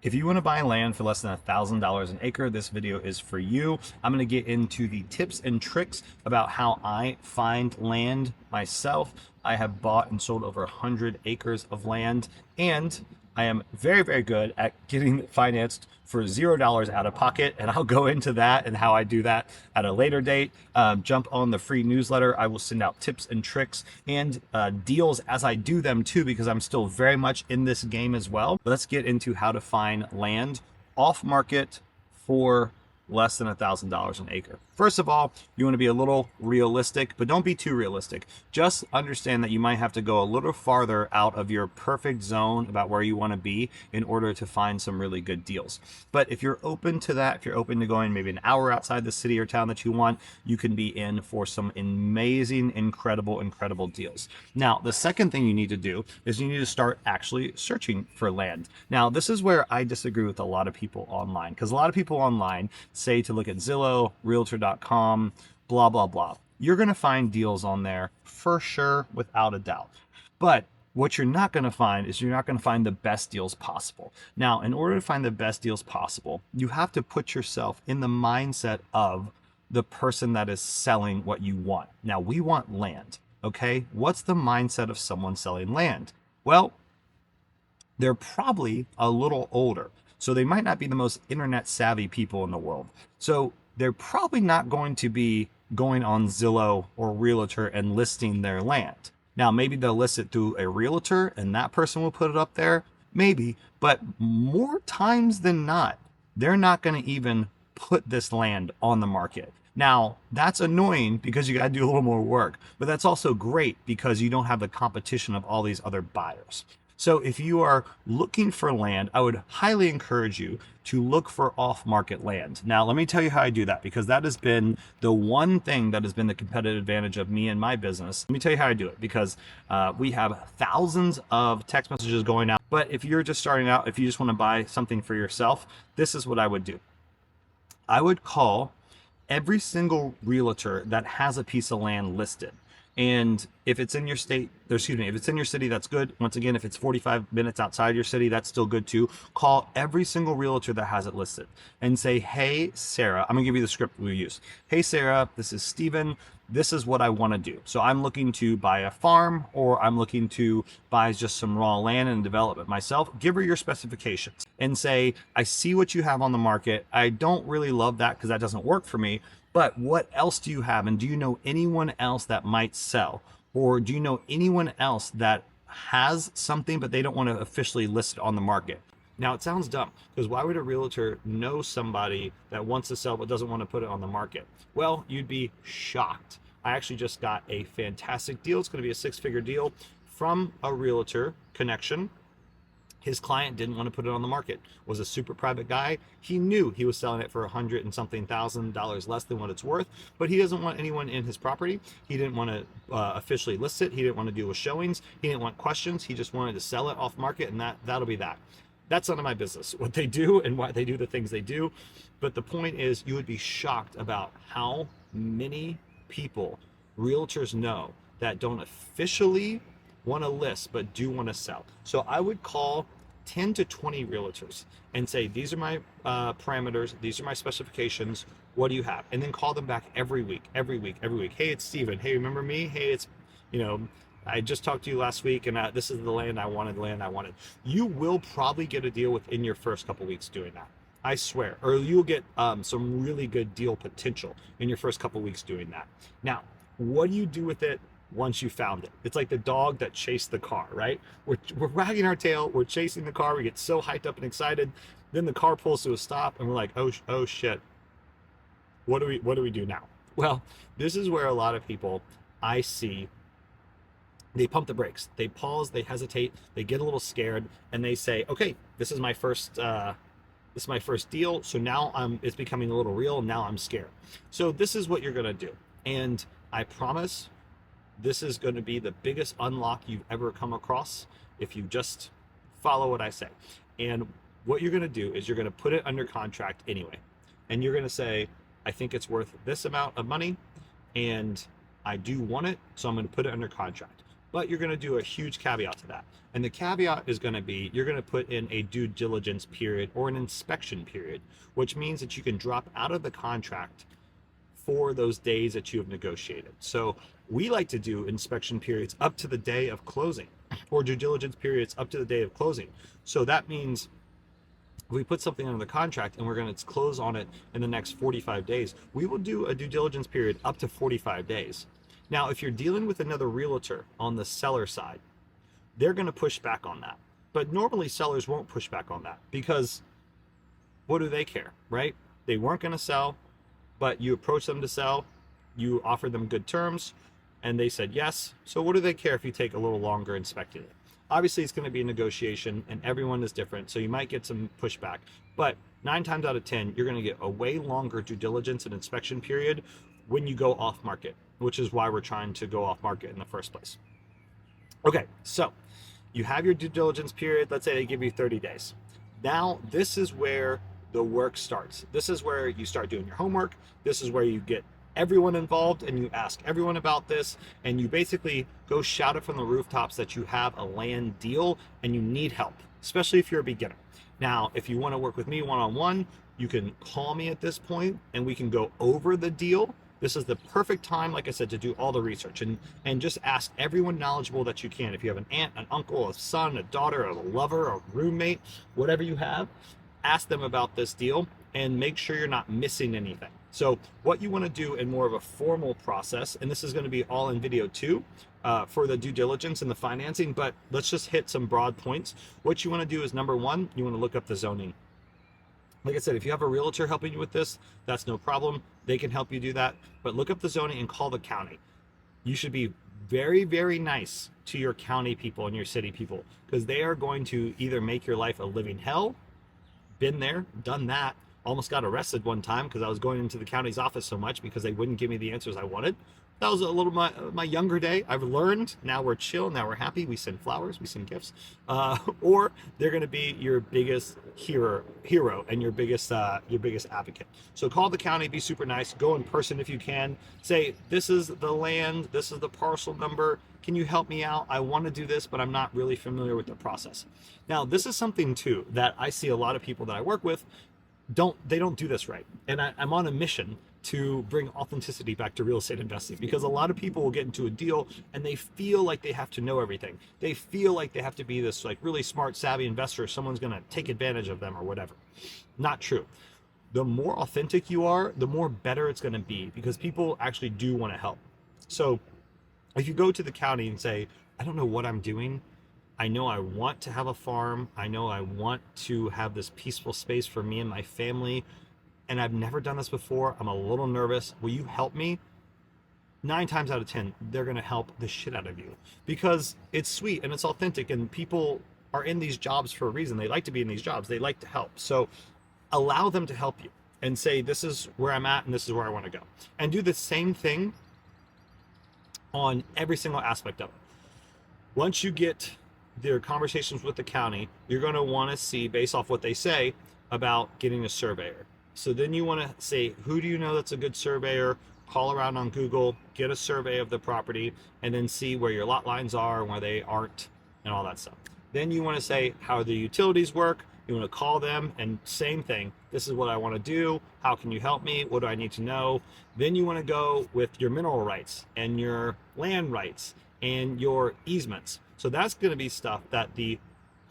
If you want to buy land for less than $1,000 an acre, this video is for you. I'm going to get into the tips and tricks about how I find land myself. I have bought and sold over 100 acres of land, and I am very, very good at getting financed for $0 out of pocket. And I'll go into that and how I do that at a later date. Jump on the free newsletter. I will send out tips and tricks and deals as I do them too, because I'm still very much in this game as well. Let's get into how to find land off market for less than $1,000 an acre. First of all, you want to be a little realistic, but don't be too realistic. Just understand that you might have to go a little farther out of your perfect zone about where you want to be in order to find some really good deals. But if you're open to that, if you're open to going maybe an hour outside the city or town that you want, you can be in for some amazing, incredible deals. Now, the second thing you need to do is you need to start actually searching for land. Now, this is where I disagree with a lot of people online, because a lot of people online say to look at Zillow, Realtor.com, blah, blah, blah. You're going to find deals on there for sure, without a doubt. But what you're not going to find is you're not going to find the best deals possible. Now, in order to find the best deals possible, you have to put yourself in the mindset of the person that is selling what you want. Now, we want land, okay? What's the mindset of someone selling land? Well, they're probably a little older. So they might not be the most internet savvy people in the world. So they're probably not going to be going on Zillow or Realtor and listing their land. Now, maybe they'll list it through a realtor and that person will put it up there. Maybe, but more times than not, they're not going to even put this land on the market. Now, that's annoying because you got to do a little more work, but that's also great because you don't have the competition of all these other buyers. So if you are looking for land, I would highly encourage you to look for off-market land. Now, let me tell you how I do that, because that has been the one thing that has been the competitive advantage of me and my business. Let me tell you how I do it, because we have thousands of text messages going out. But if you're just starting out, if you just want to buy something for yourself, this is what I would do. I would call every single realtor that has a piece of land listed. And if it's in your state, if it's in your city, that's good. Once again, if it's 45 minutes outside your city, that's still good too. Call every single realtor that has it listed and say, hey, Sarah, I'm gonna give you the script we use. Hey, Sarah, this is Steven. This is what I want to do. So I'm looking to buy a farm, or I'm looking to buy just some raw land and development myself. Give her your specifications and say, I see what you have on the market. I don't really love that because that doesn't work for me. But what else do you have? And do you know anyone else that might sell? Or do you know anyone else that has something, but they don't want to officially list it on the market? Now, it sounds dumb, because why would a realtor know somebody that wants to sell but doesn't want to put it on the market? Well, you'd be shocked. I actually just got a fantastic deal. It's going to be a six-figure deal from a realtor connection. His client didn't want to put it on the market, was a super private guy. He knew he was selling it for $100 and something thousand less than what it's worth, but he doesn't want anyone in his property. He didn't want to officially list it. He didn't want to deal with showings. He didn't want questions. He just wanted to sell it off market, and that'll be that. That's none of my business, what they do and why they do the things they do. But the point is, you would be shocked about how many people realtors know that don't officially want to list but do want to sell. So I would call 10 to 20 realtors and say, these are my parameters, these are my specifications, what do you have? And then call them back every week. Hey, it's Steven. Hey, remember me? Hey, it's, I just talked to you last week, and this is the land I wanted. You will probably get a deal within your first couple weeks doing that. I swear. Or you'll get some really good deal potential in your first couple weeks doing that. Now, what do you do with it once you found it? It's like the dog that chased the car, right? We're wagging our tail, we're chasing the car, we get so hyped up and excited, then the car pulls to a stop, and we're like, oh shit, what do we do now? Well, this is where a lot of people I see, they pump the brakes, they pause, they hesitate, they get a little scared, and they say, okay, this is my first deal, so now it's becoming a little real, now I'm scared. So this is what you're gonna do, and I promise this is going to be the biggest unlock you've ever come across if you just follow what I say. And what you're going to do is you're going to put it under contract anyway. And you're going to say, I think it's worth this amount of money, and I do want it, so I'm going to put it under contract. But you're going to do a huge caveat to that. And the caveat is going to be you're going to put in a due diligence period or an inspection period, which means that you can drop out of the contract for those days that you have negotiated. So we like to do inspection periods up to the day of closing, or due diligence periods up to the day of closing. So that means if we put something under the contract and we're going to close on it in the next 45 days, we will do a due diligence period up to 45 days. Now, if you're dealing with another realtor on the seller side, they're going to push back on that. But normally sellers won't push back on that because what do they care, right? They weren't going to sell, but you approached them to sell, you offered them good terms, and they said yes. So what do they care if you take a little longer inspecting it? Obviously, it's going to be a negotiation, and everyone is different, so you might get some pushback. But 9 times out of 10, you're going to get a way longer due diligence and inspection period when you go off market, which is why we're trying to go off market in the first place. Okay, so you have your due diligence period. Let's say they give you 30 days. Now, this is where the work starts. This is where you start doing your homework. This is where you get everyone involved and you ask everyone about this, and you basically go shout it from the rooftops that you have a land deal and you need help, especially if you're a beginner. Now, if you want to work with me one-on-one, you can call me at this point and we can go over the deal. This is the perfect time, like I said, to do all the research and just ask everyone knowledgeable that you can. If you have an aunt, an uncle, a son, a daughter, a lover, a roommate, whatever you have, ask them about this deal and make sure you're not missing anything. So what you want to do in more of a formal process, and this is going to be all in video too, for the due diligence and the financing, but let's just hit some broad points. What you want to do is, number one, you want to look up the zoning. Like I said, if you have a realtor helping you with this, that's no problem. They can help you do that. But look up the zoning and call the county. You should be very, very nice to your county people and your city people, because they are going to either make your life a living hell. Been there, done that. Almost got arrested one time because I was going into the county's office so much because they wouldn't give me the answers I wanted. That was a little my younger day. I've learned. Now we're chill. Now we're happy. We send flowers. We send gifts. Or they're going to be your biggest hero and your biggest advocate. So call the county. Be super nice. Go in person if you can. Say, this is the land. This is the parcel number. Can you help me out? I want to do this, but I'm not really familiar with the process. Now, this is something too that I see a lot of people that I work with don't do this right. And I'm on a mission to bring authenticity back to real estate investing, because a lot of people will get into a deal and they feel like they have to know everything. They feel like they have to be this like really smart, savvy investor. Someone's going to take advantage of them or whatever. Not true. The more authentic you are, the more better it's going to be, because people actually do want to help. So if you go to the county and say, I don't know what I'm doing, I know I want to have a farm. I know I want to have this peaceful space for me and my family, and I've never done this before. I'm a little nervous. Will you help me? 9 times out of 10, they're going to help the shit out of you, because it's sweet and it's authentic, and people are in these jobs for a reason. They like to be in these jobs. They like to help. So allow them to help you and say, this is where I'm at and this is where I want to go. And do the same thing on every single aspect of it. Once you get their conversations with the county, you're going to want to see, based off what they say, about getting a surveyor. So then you want to say, who do you know that's a good surveyor? Call around on Google, get a survey of the property, and then see where your lot lines are and where they aren't and all that stuff. Then you want to say, how the utilities work. You want to call them and same thing. This is what I want to do. How can you help me? What do I need to know? Then you want to go with your mineral rights and your land rights and your easements. So that's going to be stuff that the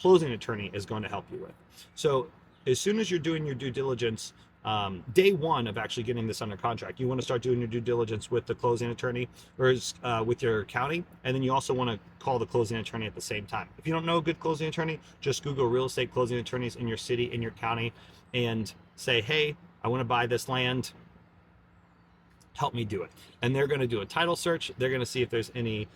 closing attorney is going to help you with. So as soon as you're doing your due diligence, day one of actually getting this under contract, you want to start doing your due diligence with the closing attorney or with your county. And then you also want to call the closing attorney at the same time. If you don't know a good closing attorney, just Google real estate closing attorneys in your city, in your county, and say, hey, I want to buy this land. Help me do it. And they're going to do a title search. They're going to see if there's any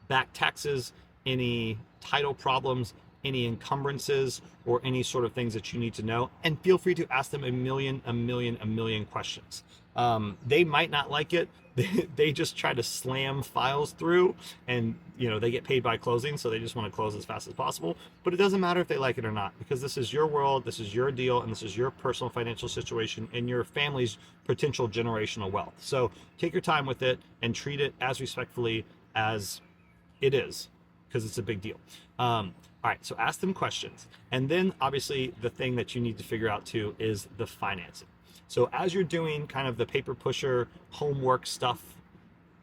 back taxes, any title problems, any encumbrances, or any sort of things that you need to know. And feel free to ask them a million questions. They might not like it. They just try to slam files through, and they get paid by closing, so they just want to close as fast as possible. But it doesn't matter if they like it or not, because this is your world, this is your deal, and this is your personal financial situation and your family's potential generational wealth. So take your time with it and treat it as respectfully as It is, because it's a big deal. All right, so ask them questions. And then obviously the thing that you need to figure out too is the financing. So as you're doing kind of the paper pusher homework stuff,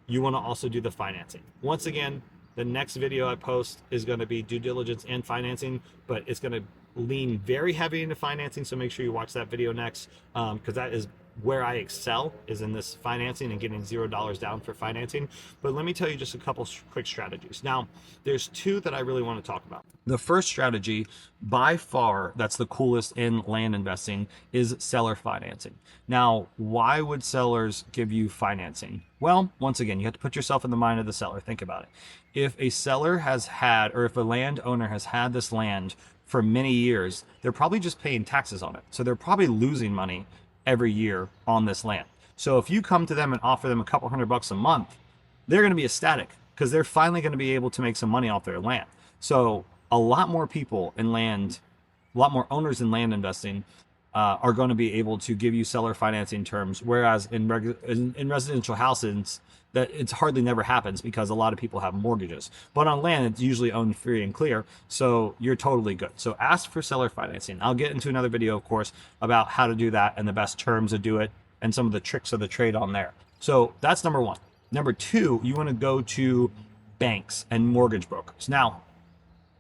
you want to also do the financing. Once again, the next video I post is going to be due diligence and financing, but it's going to lean very heavy into financing. So make sure you watch that video next, because that is where I excel, is in this financing and getting $0 down for financing. But let me tell you just a couple quick strategies. Now, there's two that I really want to talk about. The first strategy, by far, that's the coolest in land investing, is seller financing. Now, why would sellers give you financing? Well, once again, you have to put yourself in the mind of the seller. Think about it. If a seller has had, or if a landowner has had this land for many years, they're probably just paying taxes on it. So they're probably losing money every year on this land. So if you come to them and offer them a couple $100 a month, they're going to be ecstatic because they're finally going to be able to make some money off their land. So a lot more people in land, a lot more owners in land investing are going to be able to give you seller financing terms, whereas in residential houses, that it's hardly never happens because a lot of people have mortgages. But on land, it's usually owned free and clear, so you're totally good. So ask for seller financing. I'll get into another video, of course, about how to do that and the best terms to do it and some of the tricks of the trade on there. So that's number one. Number two, you want to go to banks and mortgage brokers. Now,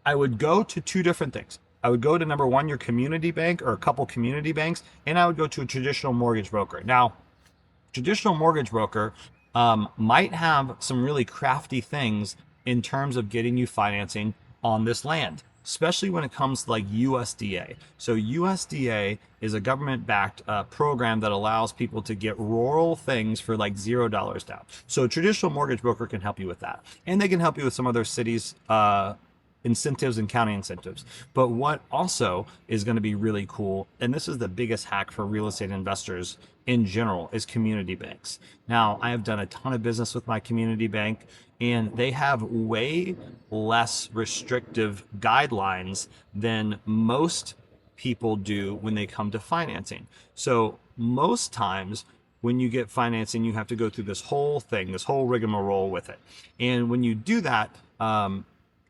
I would go to two different things. I would go to, number one, your community bank or a couple community banks, and I would go to a traditional mortgage broker. Now, traditional mortgage broker might have some really crafty things in terms of getting you financing on this land, especially when it comes to like USDA. So USDA is a government-backed program that allows people to get rural things for like $0 down. So a traditional mortgage broker can help you with that. And they can help you with some other cities' incentives and county incentives. But what also is going to be really cool, and this is the biggest hack for real estate investors in general, is community banks. Now, I have done a ton of business with my community bank, and they have way less restrictive guidelines than most people do when they come to financing. So most times when you get financing, you have to go through this whole thing, this whole rigmarole with it. And when you do that,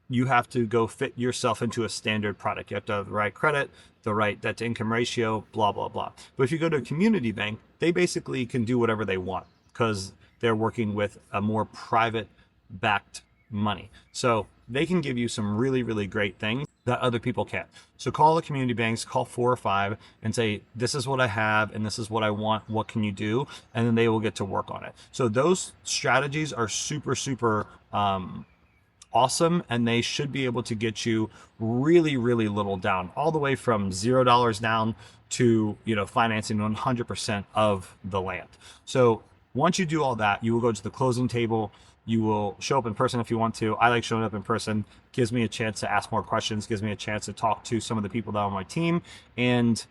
you have to go fit yourself into a standard product. You have to have the right credit, the right debt to income ratio, blah, blah, blah. But if you go to a community bank, they basically can do whatever they want because they're working with a more private backed money. So they can give you some really, really great things that other people can't. So call the community banks, call 4 or 5 and say, this is what I have and this is what I want. What can you do? And then they will get to work on it. So those strategies are super, super awesome, and they should be able to get you really, really little down, all the way from $0 down to, financing 100% of the land. So once you do all that, you will go to the closing table. You will show up in person if you want to. I like showing up in person. Gives me a chance to ask more questions, gives me a chance to talk to some of the people that are on my team, and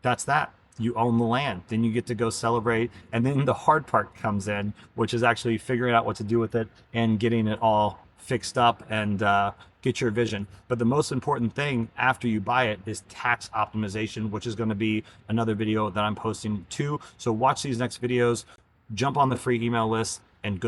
that's that. You own the land. Then you get to go celebrate. And then the hard part comes in, which is actually figuring out what to do with it and getting it all fixed up and get your vision. But the most important thing after you buy it is tax optimization, which is going to be another video that I'm posting too. So watch these next videos, jump on the free email list, and good